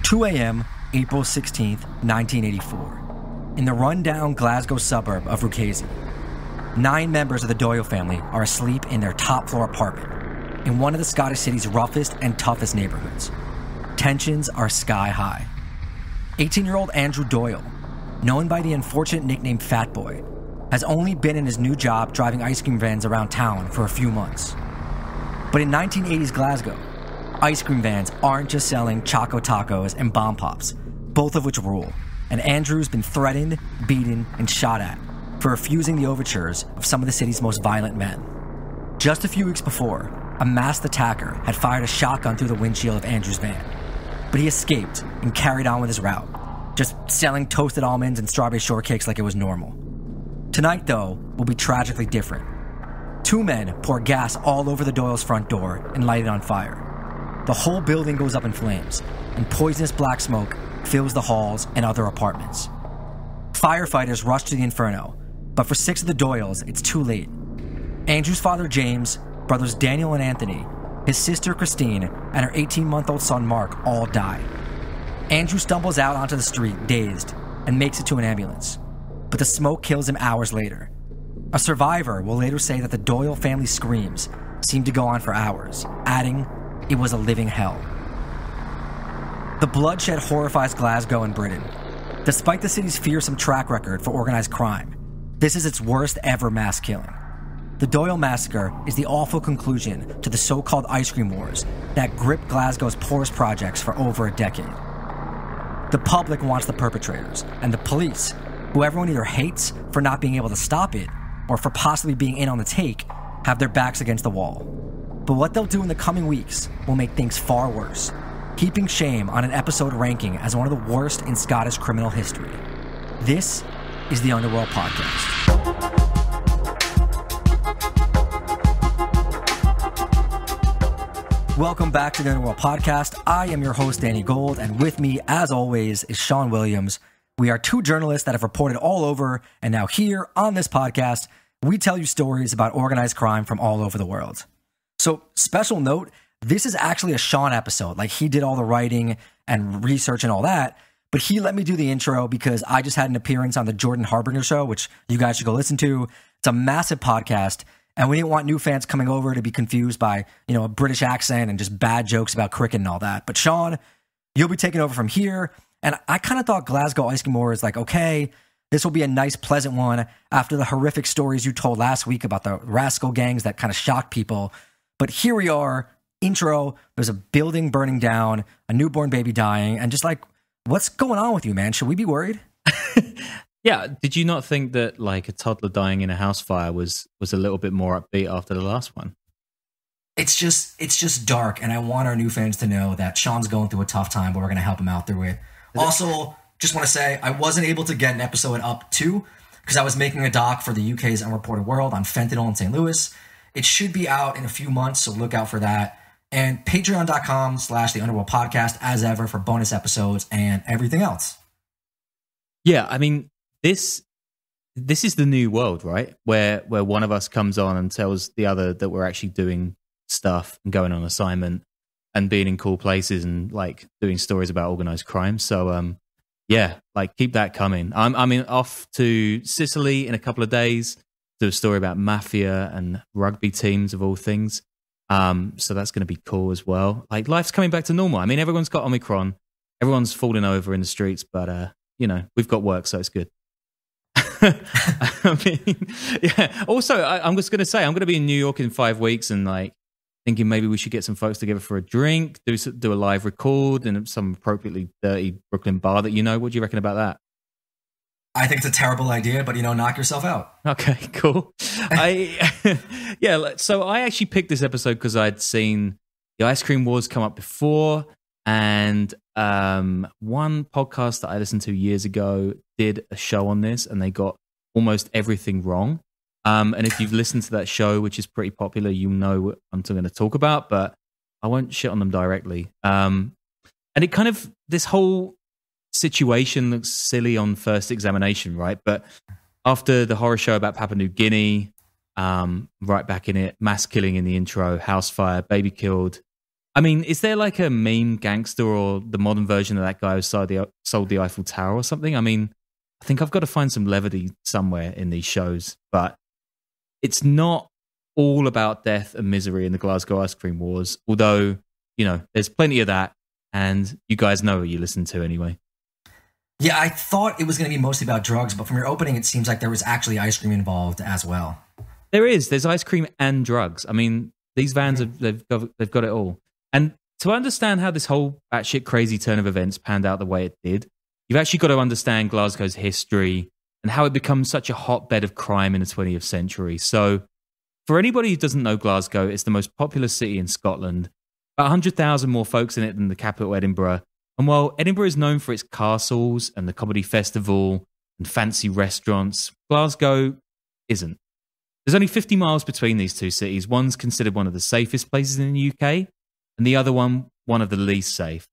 2 a.m., April 16th, 1984. In the rundown Glasgow suburb of Ruchazy, 9 members of the Doyle family are asleep in their top-floor apartment in one of the Scottish city's roughest and toughest neighborhoods. Tensions are sky-high. 18-year-old Andrew Doyle, known by the unfortunate nickname Fat Boy, has only been in his new job driving ice cream vans around town for a few months. But in 1980s Glasgow, ice cream vans aren't just selling Choco Tacos and Bomb Pops, both of which rule, and Andrew's been threatened, beaten, and shot at for refusing the overtures of some of the city's most violent men. Just a few weeks before, a masked attacker had fired a shotgun through the windshield of Andrew's van, but he escaped and carried on with his route, just selling toasted almonds and strawberry shortcakes like it was normal. Tonight, though, will be tragically different. 2 men pour gas all over the Doyle's front door and light it on fire. The whole building goes up in flames, and poisonous black smoke fills the halls and other apartments. Firefighters rush to the inferno, but for 6 of the Doyles, it's too late. Andrew's father, James, brothers Daniel and Anthony, his sister, Christine, and her 18-month-old son, Mark, all die. Andrew stumbles out onto the street, dazed, and makes it to an ambulance. But the smoke kills him hours later. A survivor will later say that the Doyle family's screams seemed to go on for hours, adding, "It was a living hell." The bloodshed horrifies Glasgow and Britain. Despite the city's fearsome track record for organized crime, this is its worst ever mass killing. The Doyle Massacre is the awful conclusion to the so-called ice cream wars that gripped Glasgow's poorest projects for over a decade. The public wants the perpetrators, and the police, who everyone either hates for not being able to stop it or for possibly being in on the take, have their backs against the wall. But what they'll do in the coming weeks will make things far worse, heaping shame on an episode ranking as one of the worst in Scottish criminal history. This is the Underworld Podcast. Welcome back to the Underworld Podcast. I am your host, Danny Gold, and with me, as always, is Sean Williams. We are 2 journalists that have reported all over, and now here on this podcast, we tell you stories about organized crime from all over the world. So, special note, this is actually a Sean episode. Like, he did all the writing and research and all that, but he let me do the intro because I just had an appearance on the Jordan Harbinger show, which you guys should go listen to. It's a massive podcast, and we didn't want new fans coming over to be confused by, a British accent and just bad jokes about cricket and all that. But Sean, you'll be taking over from here. And I kind of thought Glasgow Ice Cream War is like, okay, this will be a nice, pleasant one after the horrific stories you told last week about the rascal gangs that kind of shocked people. But here we are, intro, there's a building burning down, a newborn baby dying, and just like, what's going on with you, man? Should we be worried? Yeah, did you not think that like a toddler dying in a house fire was a little bit more upbeat after the last one? It's just dark, and I want our new fans to know that Sean's going through a tough time, but we're going to help him out through it. Also, just want to say, I wasn't able to get an episode up too, because I was making a doc for the UK's Unreported World on fentanyl in St. Louis. It should be out in a few months, so look out for that. And patreon.com/the Underworld Podcast, as ever, for bonus episodes and everything else. Yeah, I mean, this is the new world, right? Where one of us comes on and tells the other that we're actually doing stuff and going on assignment and being in cool places and like doing stories about organized crime. So yeah, like keep that coming. I'm off to Sicily in a couple of days, do a story about mafia and rugby teams of all things. So that's going to be cool as well. Like life's coming back to normal. I mean, everyone's got Omicron, everyone's falling over in the streets, but we've got work, so it's good. I mean, yeah. Also, I'm just going to say, I'm going to be in New York in 5 weeks, and like thinking maybe we should get some folks together for a drink, do a live record in some appropriately dirty Brooklyn bar that What do you reckon about that? I think it's a terrible idea, but knock yourself out. Okay, cool. So I actually picked this episode because I'd seen the Ice Cream Wars come up before, and one podcast that I listened to years ago did a show on this, and they got almost everything wrong. And if you've listened to that show, which is pretty popular, what I'm going to talk about, but I won't shit on them directly. And it kind of, this whole situation looks silly on first examination, right? But after the horror show about Papua New Guinea, right back in it, mass killing in the intro, house fire, baby killed, I mean, is there like a meme gangster or the modern version of that guy who sold the Eiffel Tower or something? I mean, I think I've got to find some levity somewhere in these shows, but it's not all about death and misery in the Glasgow Ice Cream Wars, although, there's plenty of that, and you guys know what you listen to anyway. Yeah, I thought it was going to be mostly about drugs, but from your opening, it seems like there was actually ice cream involved as well. There's ice cream and drugs. I mean, these vans, they've got it all. And to understand how this whole batshit crazy turn of events panned out the way it did, you've actually got to understand Glasgow's history and how it becomes such a hotbed of crime in the 20th century. So for anybody who doesn't know Glasgow, it's the most populous city in Scotland. About 100,000 more folks in it than the capital, Edinburgh. And while Edinburgh is known for its castles and the comedy festival and fancy restaurants, Glasgow isn't. There's only 50 miles between these two cities. One's considered one of the safest places in the UK, and the other one of the least safe.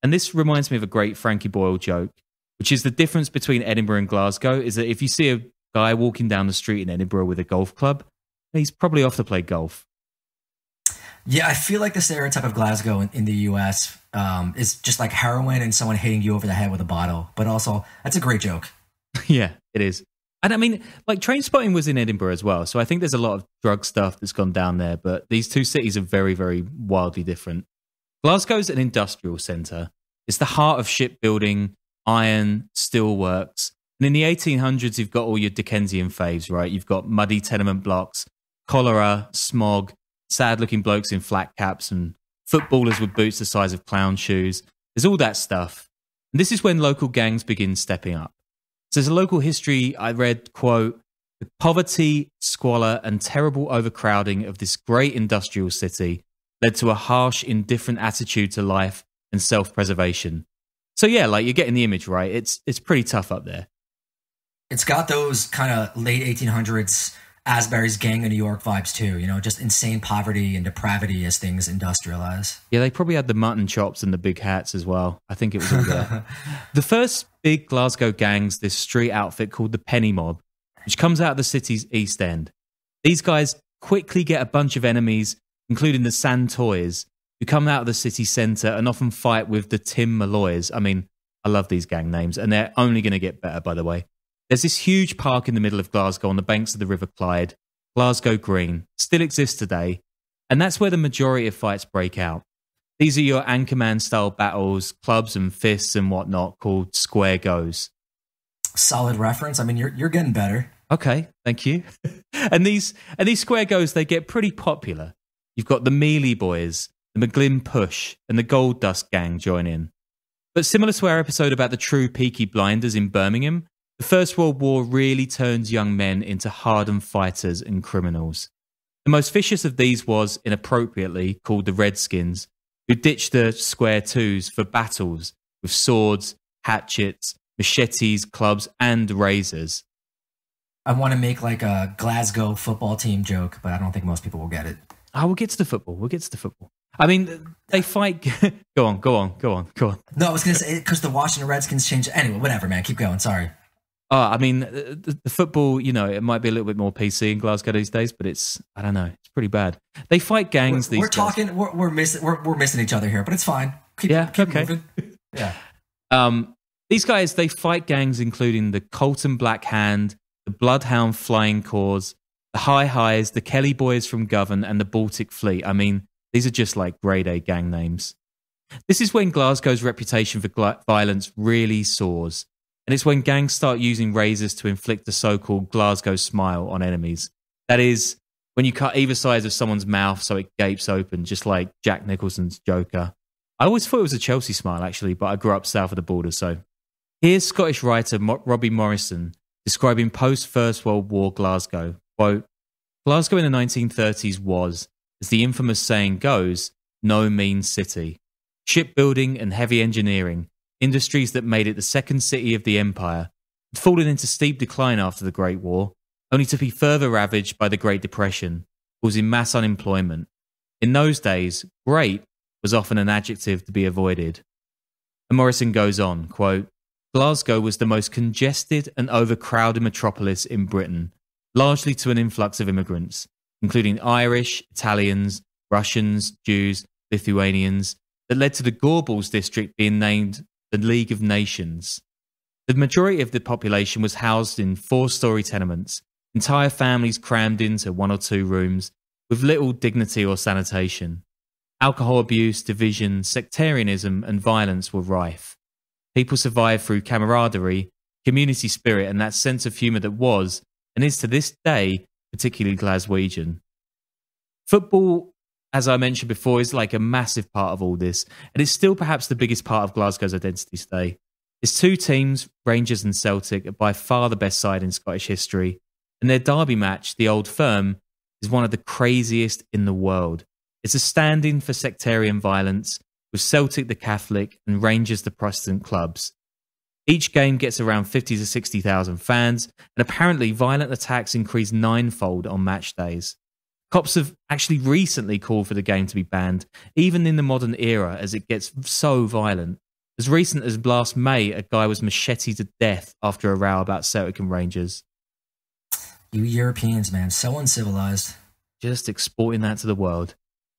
And this reminds me of a great Frankie Boyle joke, which is the difference between Edinburgh and Glasgow is that if you see a guy walking down the street in Edinburgh with a golf club, he's probably off to play golf. Yeah, I feel like the stereotype of Glasgow in the US is just like heroin and someone hitting you over the head with a bottle. But also, that's a great joke. Yeah, it is. And I mean, like Trainspotting was in Edinburgh as well. So I think there's a lot of drug stuff that's gone down there. But these two cities are very, very wildly different. Glasgow's an industrial centre. It's the heart of shipbuilding, iron, steelworks. And in the 1800s, you've got all your Dickensian faves, right? You've got muddy tenement blocks, cholera, smog, sad-looking blokes in flat caps, and footballers with boots the size of clown shoes. There's all that stuff. And this is when local gangs begin stepping up. So there's a local history I read, quote, "The poverty, squalor, and terrible overcrowding of this great industrial city led to a harsh, indifferent attitude to life and self-preservation." So yeah, like you're getting the image, right? It's pretty tough up there. It's got those kind of late 1800s Asbury's Gang of New York vibes too, just insane poverty and depravity as things industrialize. Yeah, they probably had the mutton chops and the big hats as well. I think it was all there. The first big Glasgow gang's this street outfit called the Penny Mob, which comes out of the city's East End. These guys quickly get a bunch of enemies, including the Santoys, who come out of the city centre and often fight with the Tim Malloys. I mean, I love these gang names, and they're only going to get better, by the way. There's this huge park in the middle of Glasgow on the banks of the River Clyde, Glasgow Green, still exists today, and that's where the majority of fights break out. These are your Anchorman-style battles, clubs and fists and whatnot, called square goes. Solid reference. I mean, you're getting better. Okay, thank you. and these square goes, they get pretty popular. You've got the Mealy Boys, the McGlynn Push, and the Gold Dust Gang join in. But similar to our episode about the true Peaky Blinders in Birmingham, the First World War really turns young men into hardened fighters and criminals. The most vicious of these was, inappropriately, called the Redskins, who ditched the square twos for battles with swords, hatchets, machetes, clubs, and razors. I want to make like a Glasgow football team joke, but I don't think most people will get it. Oh, we'll get to the football. I mean, they fight... Go on. No, I was going to say, because the Washington Redskins changed... Anyway, whatever, man. Keep going. Sorry. I mean, the football, it might be a little bit more PC in Glasgow these days, but I don't know, it's pretty bad. They fight gangs these days. We're missing each other here, but it's fine. Keep okay. moving. Yeah. These guys, they fight gangs including the Colton Black Hand, the Bloodhound Flying Corps, the High Highs, the Kelly Boys from Govan, and the Baltic Fleet. I mean, these are just like grade A gang names. This is when Glasgow's reputation for violence really soars. And it's when gangs start using razors to inflict the so-called Glasgow smile on enemies. That is, when you cut either side of someone's mouth so it gapes open, just like Jack Nicholson's Joker. I always thought it was a Chelsea smile, actually, but I grew up south of the border, so. Here's Scottish writer Robbie Morrison describing post-First World War Glasgow. Quote, "Glasgow in the 1930s was, as the infamous saying goes, no mean city. Shipbuilding and heavy engineering, industries that made it the second city of the empire, had fallen into steep decline after the Great War, only to be further ravaged by the Great Depression, causing mass unemployment. In those days, great was often an adjective to be avoided." And Morrison goes on, quote, "Glasgow was the most congested and overcrowded metropolis in Britain, largely to an influx of immigrants, including Irish, Italians, Russians, Jews, Lithuanians that led to the Gorbals district being named the League of Nations. The majority of the population was housed in 4-story tenements, entire families crammed into 1 or 2 rooms with little dignity or sanitation. Alcohol abuse, division, sectarianism, and violence were rife. People survived through camaraderie, community spirit, and that sense of humour that was, and is to this day, particularly Glaswegian. Football, as I mentioned before, is like a massive part of all this, and it's still perhaps the biggest part of Glasgow's identity today. Its 2 teams, Rangers and Celtic, are by far the best side in Scottish history, and their derby match, the Old Firm, is one of the craziest in the world. It's a stand-in for sectarian violence, with Celtic the Catholic and Rangers the Protestant clubs. Each game gets around 50 to 60,000 fans, and apparently violent attacks increase 9-fold on match days. Cops have actually recently called for the game to be banned, even in the modern era, as it gets so violent. As recent as last May, a guy was macheted to death after a row about Celtic and Rangers. You Europeans, man, so uncivilized. Just exporting that to the world.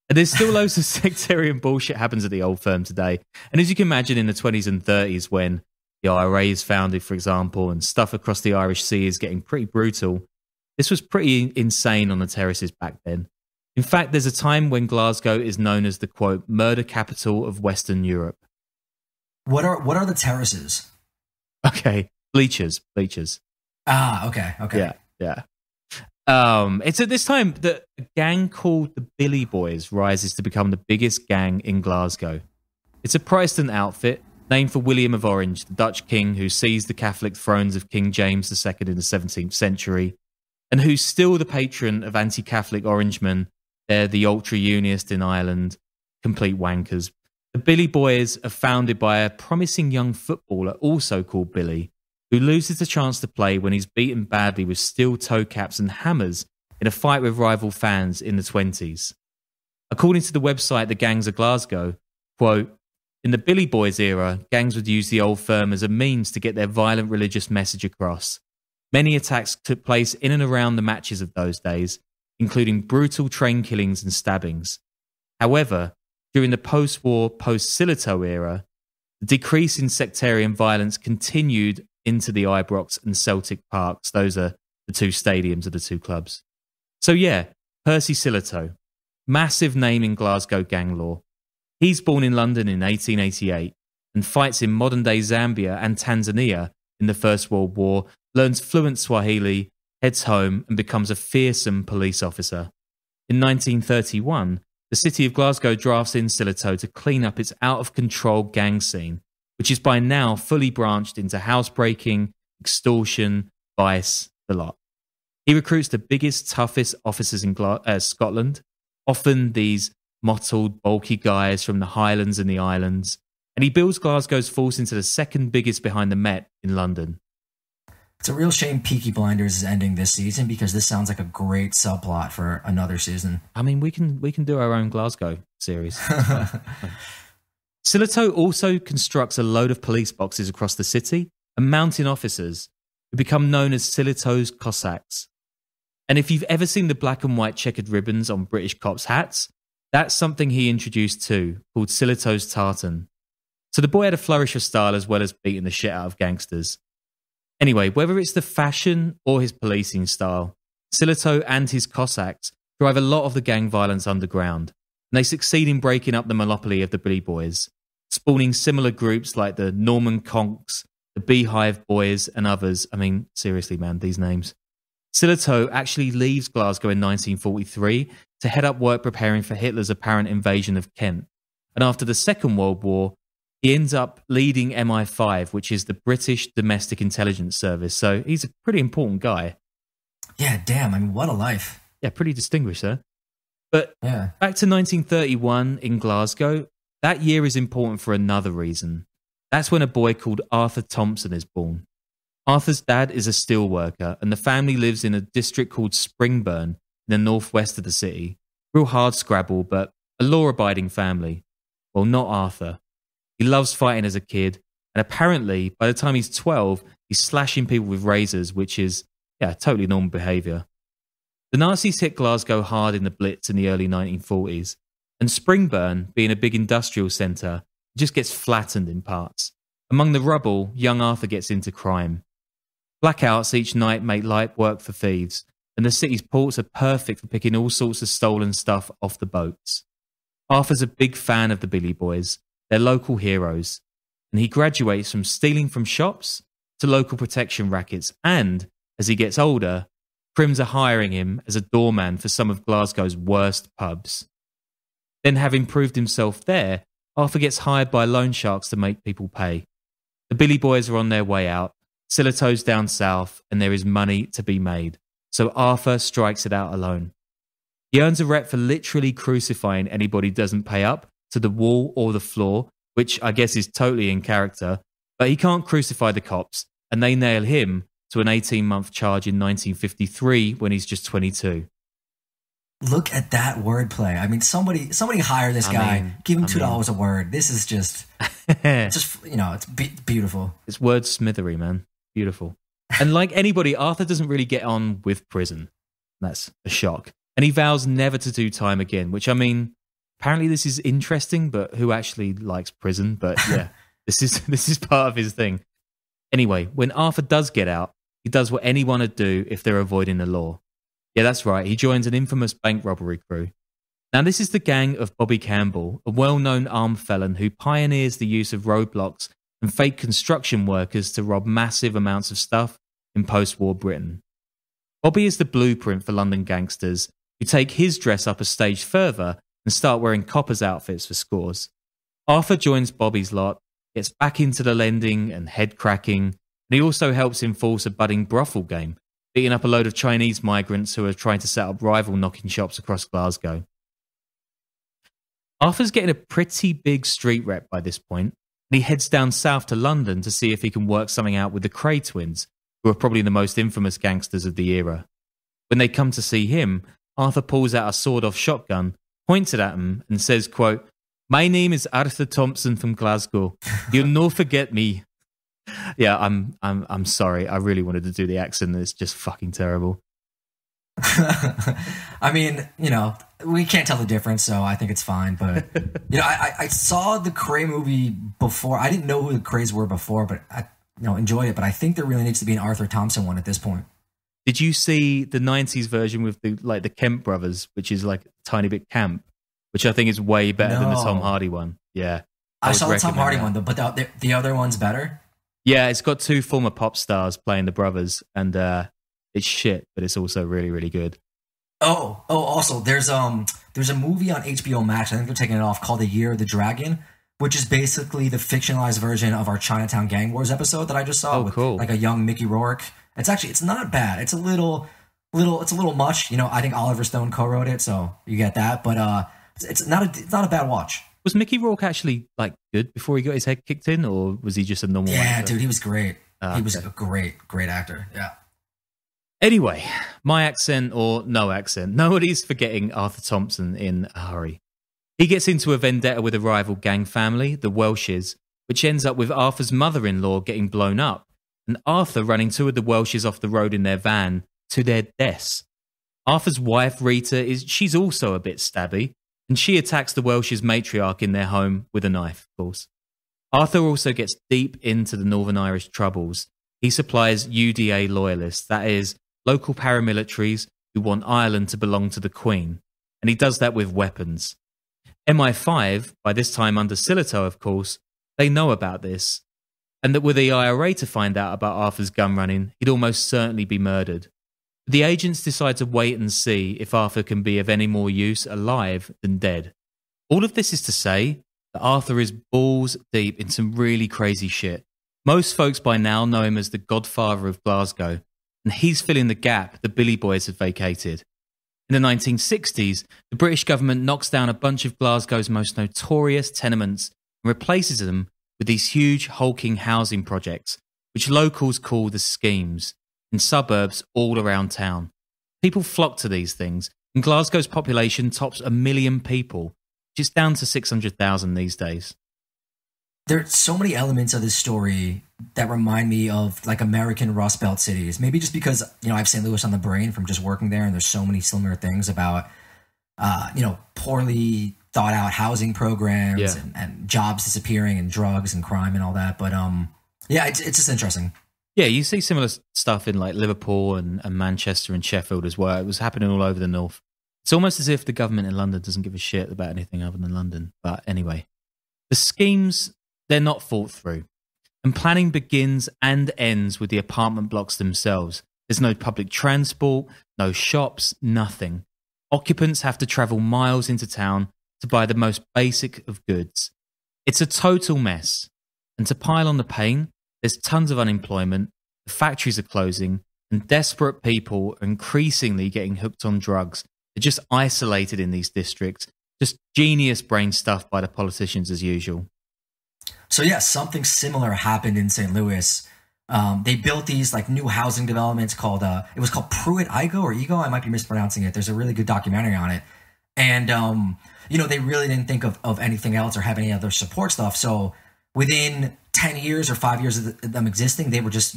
And there's still loads of sectarian bullshit happens at the Old Firm today. And as you can imagine, in the 20s and 30s, when the IRA is founded, for example, and stuff across the Irish Sea is getting pretty brutal, this was pretty insane on the terraces back then. In fact, there's a time when Glasgow is known as the, quote, murder capital of Western Europe. What are the terraces? Okay, bleachers. Ah, okay. Yeah. It's at this time that a gang called the Billy Boys rises to become the biggest gang in Glasgow. It's a Protestant outfit named for William of Orange, the Dutch king who seized the Catholic thrones of King James II in the 17th century, and who's still the patron of anti-Catholic Orangemen. They're the ultra-unionist in Ireland, complete wankers. The Billy Boys are founded by a promising young footballer also called Billy, who loses the chance to play when he's beaten badly with steel toe caps and hammers in a fight with rival fans in the 20s. According to the website The Gangs of Glasgow, quote, in the Billy Boys era, gangs would use the Old Firm as a means to get their violent religious message across. Many attacks took place in and around the matches of those days, including brutal train killings and stabbings. However, during the post-war, post-Sillitoe era, the decrease in sectarian violence continued into the Ibrox and Celtic Parks. Those are the 2 stadiums of the 2 clubs. So yeah, Percy Sillitoe, massive name in Glasgow gang law. He's born in London in 1888 and fights in modern-day Zambia and Tanzania in the First World War, learns fluent Swahili, heads home and becomes a fearsome police officer. In 1931, the city of Glasgow drafts in Sillitoe to clean up its out-of-control gang scene, which is by now fully branched into housebreaking, extortion, vice, the lot. He recruits the biggest, toughest officers in Scotland, often these mottled, bulky guys from the Highlands and the Islands, and he builds Glasgow's force into the 2nd biggest behind the Met in London. It's a real shame Peaky Blinders is ending this season because this sounds like a great subplot for another season. I mean, we can do our own Glasgow series. Sillitoe also constructs a load of police boxes across the city and mountain officers who become known as Sillitoe's Cossacks. And if you've ever seen the black and white checkered ribbons on British cops' hats, that's something he introduced too, called Sillitoe's tartan. So the boy had a flourish of style as well as beating the shit out of gangsters. Anyway, whether it's the fashion or his policing style, Sillitoe and his Cossacks drive a lot of the gang violence underground, and they succeed in breaking up the monopoly of the Billy Boys, spawning similar groups like the Norman Conks, the Beehive Boys, and others. I mean, seriously, man, these names. Sillitoe actually leaves Glasgow in 1943 to head up work preparing for Hitler's apparent invasion of Kent. And after the Second World War, he ends up leading MI5, which is the British Domestic Intelligence Service. So he's a pretty important guy. Yeah, damn. I mean, what a life. Yeah, pretty distinguished there. But back to 1931 in Glasgow, that year is important for another reason. That's when a boy called Arthur Thompson is born. Arthur's dad is a steelworker, and the family lives in a district called Springburn in the northwest of the city. Real hard scrabble, but a law-abiding family. Well, not Arthur. He loves fighting as a kid, and apparently, by the time he's 12, he's slashing people with razors, which is, totally normal behaviour. The Nazis hit Glasgow hard in the Blitz in the early 1940s, And Springburn, being a big industrial centre, just gets flattened in parts. Among the rubble, young Arthur gets into crime. Blackouts each night make light work for thieves, and the city's ports are perfect for picking all sorts of stolen stuff off the boats. Arthur's a big fan of the Billy Boys, they're local heroes, and he graduates from stealing from shops to local protection rackets, and, as he gets older, Crims are hiring him as a doorman for some of Glasgow's worst pubs. Then, having proved himself there, Arthur gets hired by loan sharks to make people pay. The Billy Boys are on their way out, Silato's down south, and there is money to be made. So Arthur strikes it out alone. He earns a rep for literally crucifying anybody who doesn't pay up to the wall or the floor, which I guess is totally in character, but he can't crucify the cops, and they nail him to an 18-month charge in 1953 when he's just 22. Look at that wordplay. I mean, somebody hire this guy. Give him $2 a word. This is just, it's beautiful. It's wordsmithery, man. Beautiful. And like anybody, Arthur doesn't really get on with prison. That's a shock. And he vows never to do time again, which, I mean, apparently this is interesting, but who actually likes prison? But yeah, this is part of his thing. Anyway, when Arthur does get out, he does what anyone would do if they're avoiding the law. Yeah, that's right. He joins an infamous bank robbery crew. Now, this is the gang of Bobby Campbell, a well-known armed felon who pioneers the use of roadblocks and fake construction workers to rob massive amounts of stuff in post-war Britain. Bobby is the blueprint for London gangsters who take his dress up a stage further and start wearing coppers' outfits for scores. Arthur joins Bobby's lot, gets back into the lending and head cracking, and he also helps enforce a budding brothel game, beating up a load of Chinese migrants who are trying to set up rival knocking shops across Glasgow. Arthur's getting a pretty big street rep by this point, and he heads down south to London to see if he can work something out with the Cray twins, who are probably the most infamous gangsters of the era. When they come to see him, Arthur pulls out a sawed-off shotgun, points it at him, and says, quote, "My name is Arthur Thompson from Glasgow. You'll no forget me." Yeah, I'm sorry. I really wanted to do the accent. It's just fucking terrible. I mean, we can't tell the difference, so I think it's fine. But I saw the Cray movie before. I didn't know who the Crays were before, but I enjoyed it. But I think there really needs to be an Arthur Thompson one at this point. Did you see the 90s version with the Kemp brothers, which is like a tiny bit camp, which I think is way better than the Tom Hardy one? Yeah. I saw the Tom Hardy one, but the other one's better? Yeah, it's got two former pop stars playing the brothers, and it's shit, but it's also really, really good. Also, there's a movie on HBO Max, I think they're taking it off, called The Year of the Dragon, which is basically the fictionalized version of our Chinatown Gang Wars episode that I just saw with cool. Like a young Mickey Rourke. It's not bad. It's a little much. I think Oliver Stone co-wrote it, so you get that. But it's not a bad watch. Was Mickey Rourke actually good before he got his head kicked in, or was he just a normal actor? Yeah, dude, he was great. He was a great actor. Yeah. Anyway, my accent or no accent, nobody's forgetting Arthur Thompson in a hurry. He gets into a vendetta with a rival gang family, the Welshes, which ends up with Arthur's mother-in-law getting blown up, and Arthur running two of the Welshes off the road in their van to their deaths. Arthur's wife, Rita, she's also a bit stabby, and she attacks the Welsh's matriarch in their home with a knife, of course. Arthur also gets deep into the Northern Irish troubles. He supplies UDA loyalists, that is, local paramilitaries who want Ireland to belong to the Queen, and he does that with weapons. MI5, by this time under Silito, of course, they know about this, and that were the IRA to find out about Arthur's gun running, he'd almost certainly be murdered. The agents decide to wait and see if Arthur can be of any more use alive than dead. All of this is to say that Arthur is balls deep in some really crazy shit. Most folks by now know him as the Godfather of Glasgow, and he's filling the gap the Billy Boys had vacated. In the 1960s, the British government knocks down a bunch of Glasgow's most notorious tenements and replaces them with these huge hulking housing projects, which locals call the schemes, in suburbs all around town. People flock to these things, and Glasgow's population tops 1 million people, which is down to 600,000 these days. There are so many elements of this story that remind me of American Rust Belt cities. Maybe just because, I have St. Louis on the brain from just working there, and there's so many similar things about, poorly thought out housing programs Yeah. and jobs disappearing and drugs and crime and all that. But yeah, it's just interesting. Yeah, you see similar stuff in like Liverpool and Manchester and Sheffield as well. It was happening all over the north. It's almost as if the government in London doesn't give a shit about anything other than London. But anyway, the schemes, they're not thought through. And planning begins and ends with the apartment blocks themselves. There's no public transport, no shops, nothing. Occupants have to travel miles into town to buy the most basic of goods. It's a total mess. And to pile on the pain, there's tons of unemployment, the factories are closing, and desperate people are increasingly getting hooked on drugs. They're just isolated in these districts. Just genius brain stuff by the politicians as usual. So yeah, something similar happened in St. Louis. They built these like new housing developments called it was called Pruitt Igo or Ego. I might be mispronouncing it. There's a really good documentary on it. And they really didn't think of anything else or have any other support stuff. So within 10 years or 5 years of them existing, they were just,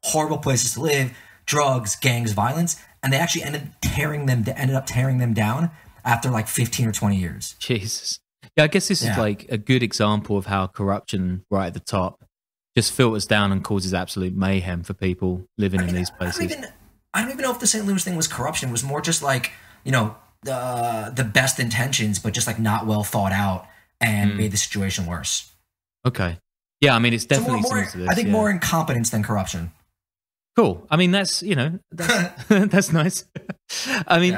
horrible places to live, drugs, gangs, violence. And they actually ended up tearing them down after like 15 or 20 years. Jesus. Yeah, I guess this is like a good example of how corruption right at the top just filters down and causes absolute mayhem for people living in these places. I don't even know if the St. Louis thing was corruption. It was more just like, the best intentions, but just like not well thought out and made the situation worse. Okay. Yeah, I mean, it's definitely more, similar to this. I think more incompetence than corruption. Cool. I mean, that's that's nice. I mean,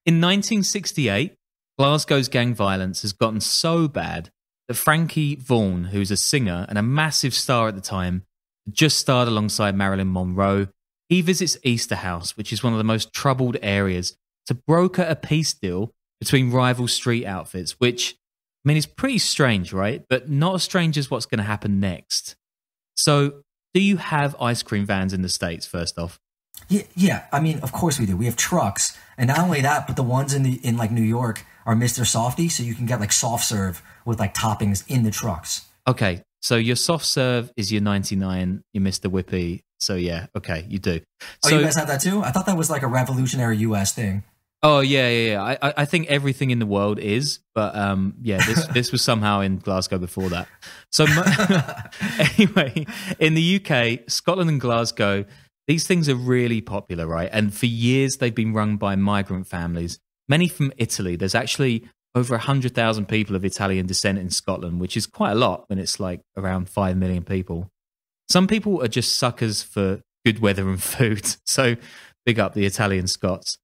in 1968, Glasgow's gang violence has gotten so bad that Frankie Vaughan, who's a singer and a massive star at the time, just starred alongside Marilyn Monroe. He visits Easter House, which is one of the most troubled areas, to broker a peace deal between rival street outfits, which, I mean, is pretty strange, right? But not as strange as what's going to happen next. So, do you have ice cream vans in the States, first off? Yeah. I mean, of course we do. We have trucks. And not only that, but the ones in like New York are Mr. Softy, so you can get like soft serve with like toppings in the trucks. Okay, so your soft serve is your 99, your Mr. Whippy. So yeah, okay, you do. Oh, so, you guys have that too? I thought that was like a revolutionary US thing. Oh yeah. I think everything in the world is, but this was somehow in Glasgow before that. So anyway, in the UK, Scotland and Glasgow, these things are really popular, right? And for years they've been run by migrant families, many from Italy. There's actually over 100,000 people of Italian descent in Scotland, which is quite a lot when it's like around 5 million people. Some people are just suckers for good weather and food, so big up the Italian Scots.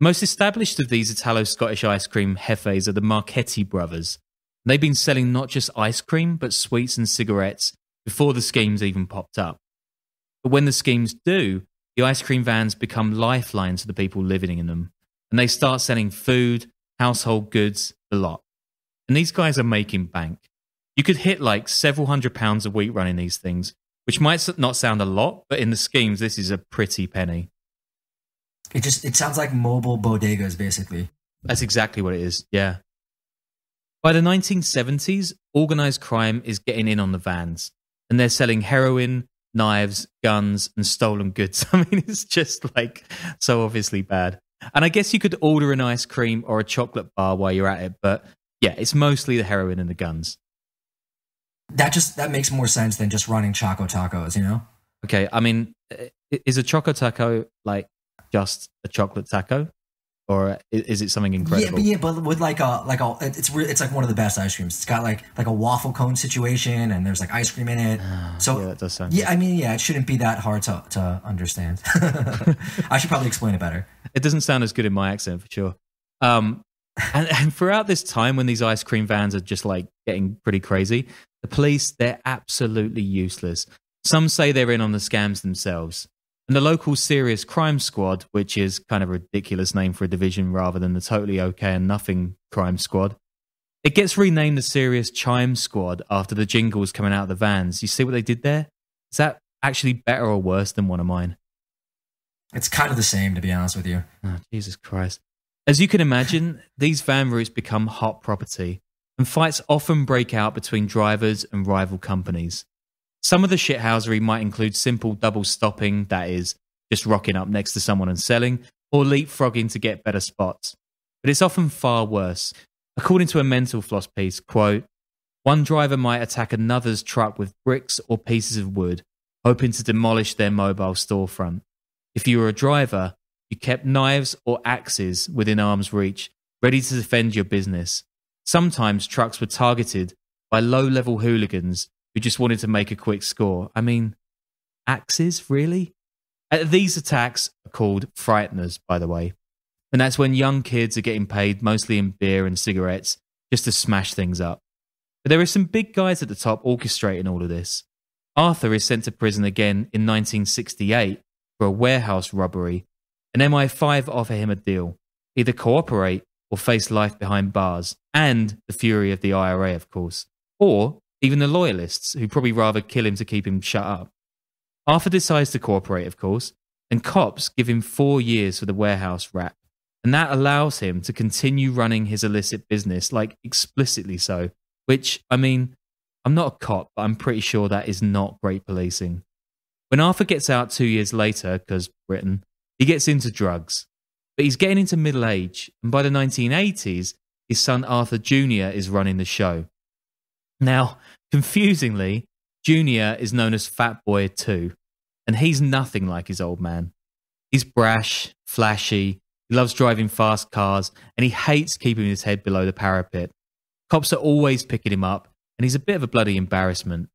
Most established of these Italo-Scottish ice cream hefes are the Marchetti brothers. They've been selling not just ice cream, but sweets and cigarettes before the schemes even popped up. But when the schemes do, the ice cream vans become lifelines to the people living in them. And they start selling food, household goods, a lot. And these guys are making bank. You could hit like several £100s a week running these things, which might not sound a lot, but in the schemes, this is a pretty penny. It sounds like mobile bodegas, basically. That's exactly what it is, yeah. By the 1970s, organised crime is getting in on the vans, and they're selling heroin, knives, guns, and stolen goods. I mean, it's just like so obviously bad. And I guess you could order an ice cream or a chocolate bar while you're at it, but yeah, it's mostly the heroin and the guns. That makes more sense than just running Choco Tacos, you know? Okay, I mean, is a Choco Taco like just a chocolate taco, or is it something incredible? Yeah, but with it's like one of the best ice creams. It's got like a waffle cone situation, and there's like ice cream in it. So yeah, that does sound. Yeah, good. I mean, yeah, it shouldn't be that hard to understand. I should probably explain it better. It doesn't sound as good in my accent for sure. And throughout this time when these ice cream vans are just like getting pretty crazy, the police, they're absolutely useless. Some say they're in on the scams themselves. And the local Serious Crime Squad, which is kind of a ridiculous name for a division rather than the totally okay and nothing crime squad, it gets renamed the Serious Chime Squad after the jingles coming out of the vans. You see what they did there? Is that actually better or worse than one of mine? It's kind of the same, to be honest with you. Oh, Jesus Christ. As you can imagine, these van routes become hot property, and fights often break out between drivers and rival companies. Some of the shithousery might include simple double stopping, that is, just rocking up next to someone and selling, or leapfrogging to get better spots. But it's often far worse. According to a mental floss piece, quote, one driver might attack another's truck with bricks or pieces of wood, hoping to demolish their mobile storefront. If you were a driver, you kept knives or axes within arm's reach, ready to defend your business. Sometimes trucks were targeted by low-level hooligans who just wanted to make a quick score. I mean, axes, really? These attacks are called frighteners, by the way. And that's when young kids are getting paid mostly in beer and cigarettes just to smash things up. But there are some big guys at the top orchestrating all of this. Arthur is sent to prison again in 1968 for a warehouse robbery, and MI5 offer him a deal. Either cooperate or face life behind bars, and the fury of the IRA, of course. Or even the loyalists, who'd probably rather kill him to keep him shut up. Arthur decides to cooperate, of course, and cops give him 4 years for the warehouse rap. And that allows him to continue running his illicit business, like explicitly so. Which, I mean, I'm not a cop, but I'm pretty sure that is not great policing. When Arthur gets out 2 years later, because Britain, he gets into drugs. But he's getting into middle age, and by the 1980s, his son Arthur Jr. is running the show. Now, confusingly, Jr. is known as Fat Boy too, and he's nothing like his old man. He's brash, flashy, he loves driving fast cars, and he hates keeping his head below the parapet. Cops are always picking him up, and he's a bit of a bloody embarrassment.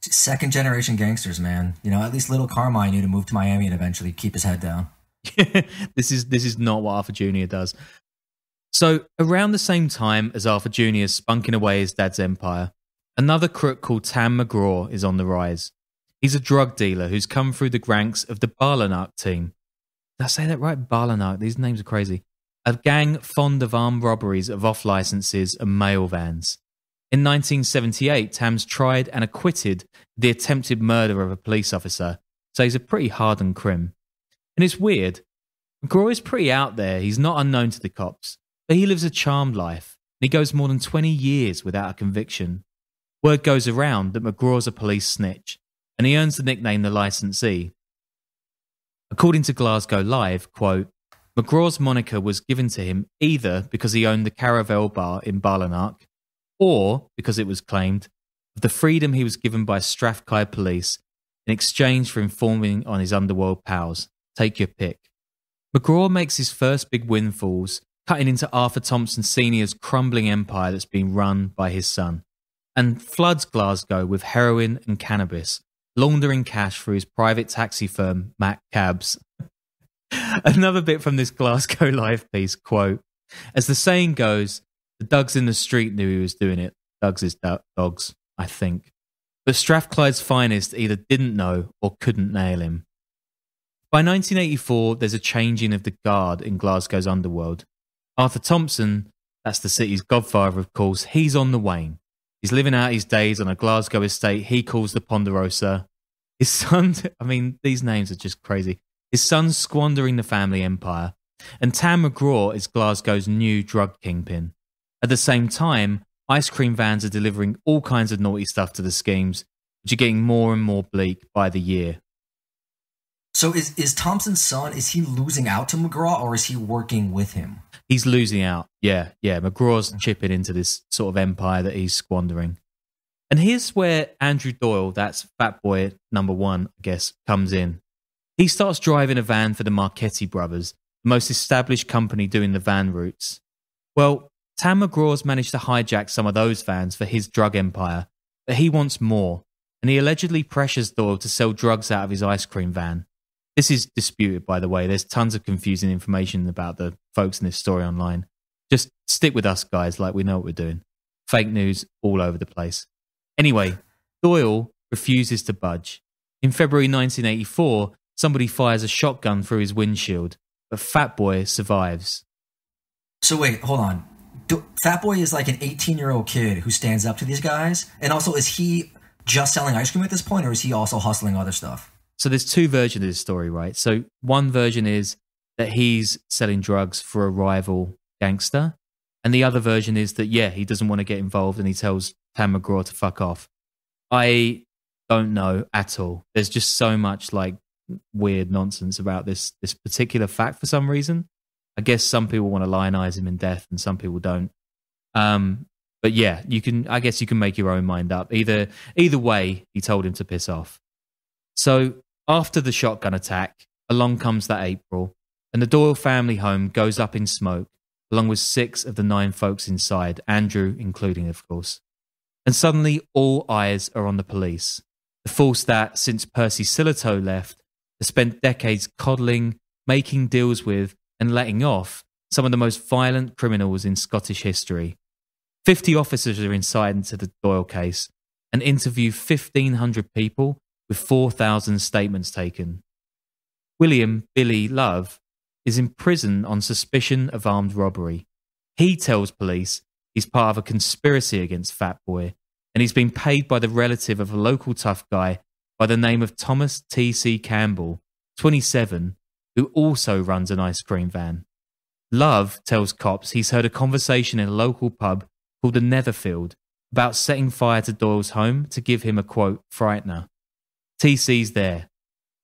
Second generation gangsters, man. You know, at least little Carmine knew to move to Miami and eventually keep his head down. This is not what Arthur Jr. does. So, around the same time as Arthur Jr. is spunking away his dad's empire, another crook called Tam McGraw is on the rise. He's a drug dealer who's come through the ranks of the Balkan team. Did I say that right? Balkan. These names are crazy. A gang fond of armed robberies of off-licenses and mail vans. In 1978, Tam's tried and acquitted the attempted murder of a police officer, so he's a pretty hardened crim. And it's weird. McGraw is pretty out there. He's not unknown to the cops, but he lives a charmed life, and he goes more than 20 years without a conviction. Word goes around that McGraw's a police snitch, and he earns the nickname the licensee. According to Glasgow Live, quote, McGraw's moniker was given to him either because he owned the Caravel bar in Ballanark, or because it was claimed of the freedom he was given by Strathclyde police in exchange for informing on his underworld pals. Take your pick. McGraw makes his first big windfalls, cutting into Arthur Thompson Sr.'s crumbling empire that's been run by his son, and floods Glasgow with heroin and cannabis, laundering cash through his private taxi firm, Mac Cabs. Another bit from this Glasgow Live piece, quote, as the saying goes, the Dugs in the street knew he was doing it. Dugs is dogs, I think. But Strathclyde's finest either didn't know or couldn't nail him. By 1984, there's a changing of the guard in Glasgow's underworld. Arthur Thompson, that's the city's godfather, of course, he's on the wane. He's living out his days on a Glasgow estate he calls the Ponderosa. His son, I mean, these names are just crazy. His son's squandering the family empire. And Tam McGraw is Glasgow's new drug kingpin. At the same time, ice cream vans are delivering all kinds of naughty stuff to the schemes, which are getting more and more bleak by the year. So is Thompson's son, is he losing out to McGraw or is he working with him? He's losing out. Yeah. McGraw's chipping into this sort of empire that he's squandering. And here's where Andrew Doyle, that's Fat Boy number 1, I guess, comes in. He starts driving a van for the Marchetti brothers, the most established company doing the van routes. Well, Tam McGraw's managed to hijack some of those vans for his drug empire, but he wants more, and he allegedly pressures Doyle to sell drugs out of his ice cream van. This is disputed, by the way. There's tons of confusing information about the folks in this story online. Just stick with us, guys, like we know what we're doing. Fake news all over the place. Anyway, Doyle refuses to budge. In February 1984, somebody fires a shotgun through his windshield, but Fat Boy survives. So wait, hold on. Fat Boy is like an 18-year-old kid who stands up to these guys? And also, is he just selling ice cream at this point, or is he also hustling other stuff? So there's two versions of this story, right? So one version is that he's selling drugs for a rival gangster. And the other version is that, yeah, he doesn't want to get involved and he tells Tam McGraw to fuck off. I don't know at all. There's just so much like weird nonsense about this particular fact for some reason. I guess some people want to lionize him in death and some people don't. But yeah, I guess you can make your own mind up. Either way, he told him to piss off. So after the shotgun attack, along comes that April, and the Doyle family home goes up in smoke, along with 6 of the 9 folks inside, Andrew including, of course. And suddenly all eyes are on the police. The force that, since Percy Silito left, has spent decades coddling, making deals with, and letting off some of the most violent criminals in Scottish history. 50 officers are inside into the Doyle case and interview 1,500 people with 4,000 statements taken. William Billy Love is in prison on suspicion of armed robbery. He tells police he's part of a conspiracy against Fat Boy, and he's been paid by the relative of a local tough guy by the name of Thomas T.C. Campbell, 27, who also runs an ice cream van. Love tells cops he's heard a conversation in a local pub called the Netherfield about setting fire to Doyle's home to give him a, quote, frightener. TC's there.